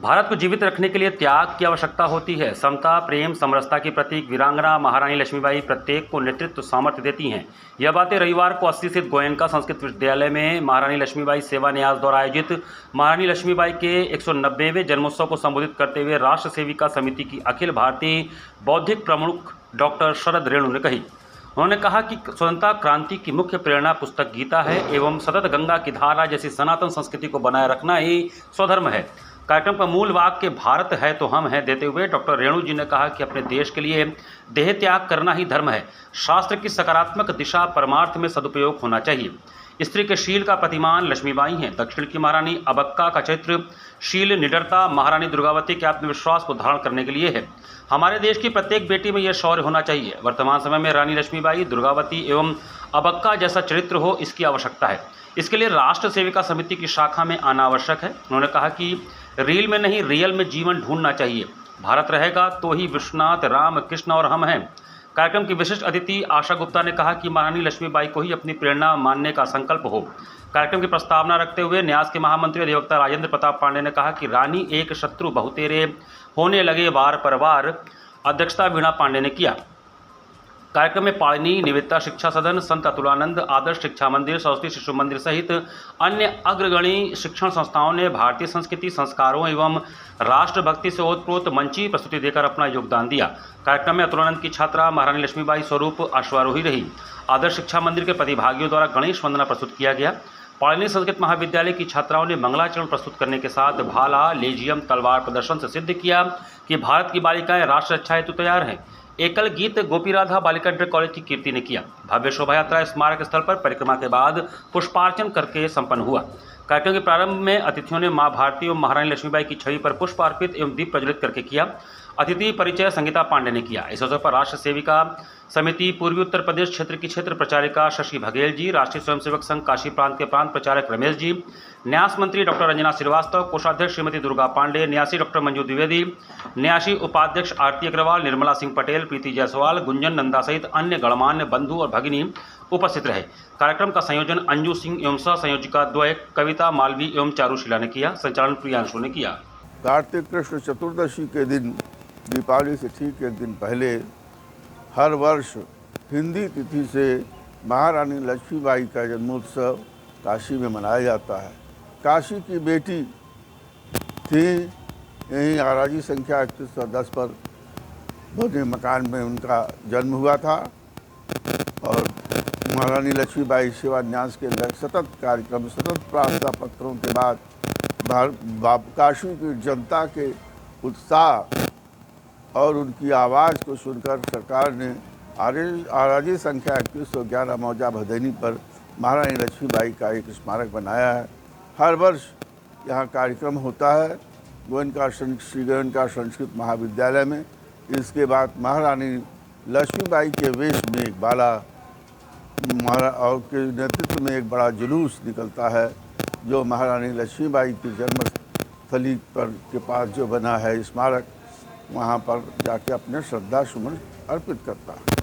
भारत को जीवित रखने के लिए त्याग की आवश्यकता होती है। समता, प्रेम, समरसता की प्रतीक वीरांगना महारानी लक्ष्मीबाई प्रत्येक को नेतृत्व सामर्थ्य देती हैं। यह बातें रविवार को 80 स्थित गोयनका संस्कृत विश्वविद्यालय में महारानी लक्ष्मीबाई सेवा न्यास द्वारा आयोजित महारानी लक्ष्मीबाई के 190वें जन्मोत्सव को संबोधित करते हुए राष्ट्र सेविका समिति की अखिल भारतीय बौद्धिक प्रमुख डॉक्टर शरद रेणु ने कही। उन्होंने कहा कि स्वतंत्रता क्रांति की मुख्य प्रेरणा पुस्तक गीता है एवं सतत गंगा की धारा जैसी सनातन संस्कृति को बनाए रखना ही स्वधर्म है। कार्यक्रम का मूल वाक्य भारत है तो हम हैं देते हुए डॉक्टर रेणु जी ने कहा कि अपने देश के लिए देह त्याग करना ही धर्म है। शास्त्र की सकारात्मक दिशा परमार्थ में सदुपयोग होना चाहिए। स्त्री के शील का प्रतिमान लक्ष्मीबाई हैं। दक्षिण की महारानी अबक्का का चरित्र शील, निडरता महारानी दुर्गावती के आत्मविश्वास को धारण करने के लिए है। हमारे देश की प्रत्येक बेटी में यह शौर्य होना चाहिए। वर्तमान समय में रानी लक्ष्मीबाई, दुर्गावती एवं अबक्का जैसा चरित्र हो, इसकी आवश्यकता है। इसके लिए राष्ट्र सेविका समिति की शाखा में आना आवश्यक है। उन्होंने कहा कि रील में नहीं, रियल में जीवन ढूंढना चाहिए। भारत रहेगा तो ही विश्वनाथ, राम, कृष्ण और हम हैं। कार्यक्रम की विशिष्ट अतिथि आशा गुप्ता ने कहा कि महारानी लक्ष्मीबाई को ही अपनी प्रेरणा मानने का संकल्प हो। कार्यक्रम की प्रस्तावना रखते हुए न्यास के महामंत्री अधिवक्ता राजेंद्र प्रताप पांडे ने कहा कि रानी एक शत्रु बहुतेरे होने लगे वार पर वार। अध्यक्षता वीणा पांडे ने किया। कार्यक्रम में पाणिनी निवेदिता शिक्षा सदन, संत अतुलानंद आदर्श शिक्षा मंदिर, सरस्वती शिशु मंदिर सहित अन्य अग्रगणी शिक्षण संस्थाओं ने भारतीय संस्कृति, संस्कारों एवं राष्ट्रभक्ति से ओतप्रोत मंची प्रस्तुति देकर अपना योगदान दिया। कार्यक्रम में अतुलानंद की छात्रा महारानी लक्ष्मीबाई स्वरूप अश्वारोही रही। आदर्श शिक्षा मंदिर के प्रतिभागियों द्वारा गणेश वंदना प्रस्तुत किया गया। पाणिनी संस्कृत महाविद्यालय की छात्राओं ने मंगलाचरण प्रस्तुत करने के साथ भाला, लेजियम, तलवार प्रदर्शन से सिद्ध किया कि भारत की बालिकाएं राष्ट्र रक्षा हेतु तैयार हैं। एकल गीत गोपी राधा बालिका इंटर कॉलेज की कीर्ति ने किया। भव्य शोभा यात्रा स्मारक स्थल पर परिक्रमा के बाद पुष्पार्चन करके संपन्न हुआ। कार्यक्रम के प्रारंभ में अतिथियों ने मां भारती एवं महारानी लक्ष्मीबाई की छवि पर पुष्प अर्पित एवं दीप प्रज्वलित करके किया। अतिथि परिचय संगीता पांडे ने किया। इस अवसर पर राष्ट्र सेविका समिति पूर्वी उत्तर प्रदेश क्षेत्र की क्षेत्र प्रचारिका शशि बघेल जी, राष्ट्रीय स्वयंसेवक संघ काशी प्रांत के प्रांत प्रचारक रमेश जी, न्यास मंत्री डॉक्टर रंजना श्रीवास्तव, कोषाध्यक्ष श्रीमती दुर्गा पांडे, न्यासी डॉक्टर मंजू द्विवेदी, न्यासी उपाध्यक्ष आरती अग्रवाल, निर्मला सिंह पटेल, प्रीति जायसवाल, गुंजन नंदा सहित अन्य गणमान्य बंधु और भगिनी उपस्थित रहे। कार्यक्रम का संयोजन अंजू सिंह एवं सह संयोजिका द्वय कविता मालवी एवं चारुशिला ने किया। संचालन प्रियांशु ने किया। कार्तिक कृष्ण चतुर्दशी के दिन, दीपावली से ठीक एक दिन पहले, हर वर्ष हिंदी तिथि से महारानी लक्ष्मीबाई का जन्मोत्सव काशी में मनाया जाता है। काशी की बेटी थी, यहीं आराजी संख्या 3110 पर बने मकान में उनका जन्म हुआ था और महारानी लक्ष्मीबाई सेवा न्यास के सतत कार्यक्रम, सतत प्रार्थना पत्रों के बाद काशी की जनता के उत्साह और उनकी आवाज़ को सुनकर सरकार ने आराजी संख्या 3111 मौजा भदैनी पर महारानी लक्ष्मीबाई का एक स्मारक बनाया है। हर वर्ष यहाँ कार्यक्रम होता है श्री गोयनका संस्कृत महाविद्यालय में। इसके बाद महारानी लक्ष्मीबाई के वेश में एक बाला और के नेतृत्व में एक बड़ा जुलूस निकलता है, जो महारानी लक्ष्मीबाई की जन्मस्थली पर के पास जो बना है स्मारक, वहाँ पर जाके अपने श्रद्धा सुमन अर्पित करता है।